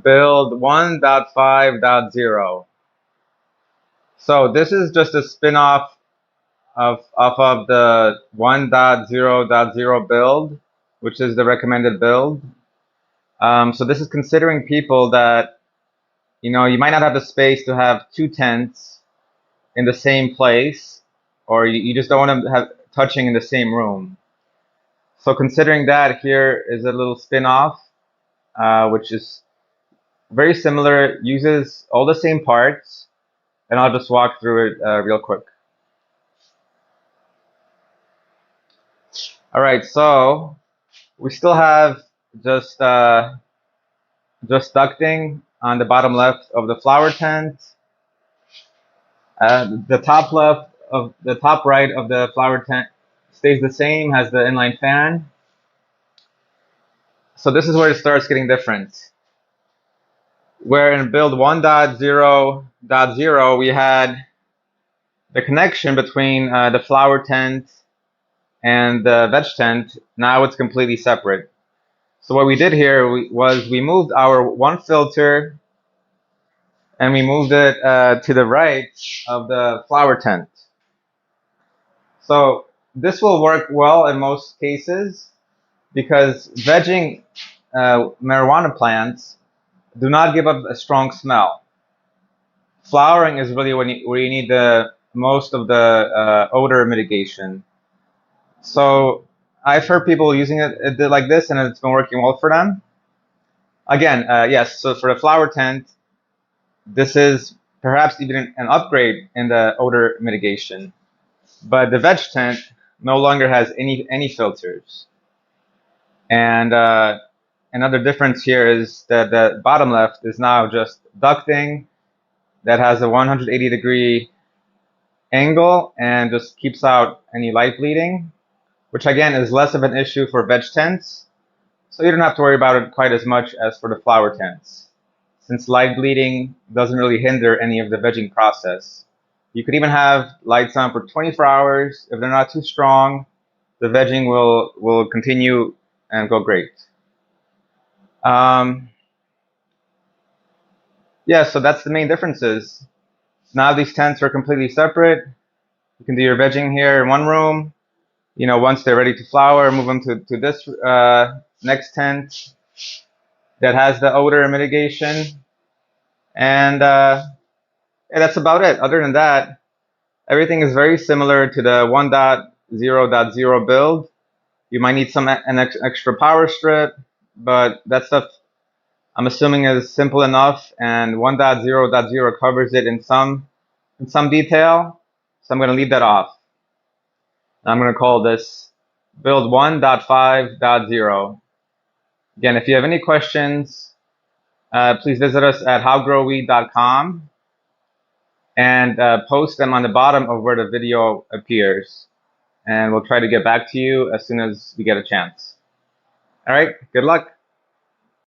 build 1.5.0. So this is just a spin-off off of the 1.0.0 build, which is the recommended build. So this is considering people that, you might not have the space to have two tents in the same place, or you just don't want to have touching in the same room. So considering that, here is a little spin-off, which is very similar, uses all the same parts, and I'll just walk through it real quick. All right, so we still have just ducting on the bottom left of the flower tent. The top right of the flower tent stays the same, has the inline fan. So this is where it starts getting different. Where in build 1.0.0 we had the connection between the flower tent and the veg tent. Now it's completely separate. So what we did here was we moved our one filter and we moved it to the right of the flower tent. So this will work well in most cases because vegging marijuana plants do not give up a strong smell. Flowering is really where you need the most of the odor mitigation. So I've heard people using it like this, and it's been working well for them. Again, yes, so for the flower tent, this is perhaps even an upgrade in the odor mitigation. But the veg tent no longer has any filters. And another difference here is that the bottom left is now just ducting that has a 180-degree angle and just keeps out any light bleeding, which again is less of an issue for veg tents, so you don't have to worry about it quite as much as for the flower tents, since light bleeding doesn't really hinder any of the vegging process. You could even have lights on for 24 hours. If they're not too strong, the vegging will continue and go great. Yeah, so that's the main differences. Now these tents are completely separate. You can do your vegging here in one room. Once they're ready to flower, move them to this next tent that has the odor mitigation. And yeah, that's about it. Other than that, everything is very similar to the 1.0.0 build. You might need an extra power strip, but that stuff I'm assuming is simple enough, and 1.0.0 covers it in some detail. So I'm going to leave that off. I'm going to call this build 1.5.0. Again, if you have any questions, please visit us at howgrowweed.com and post them on the bottom of where the video appears. And we'll try to get back to you as soon as we get a chance. All right, good luck.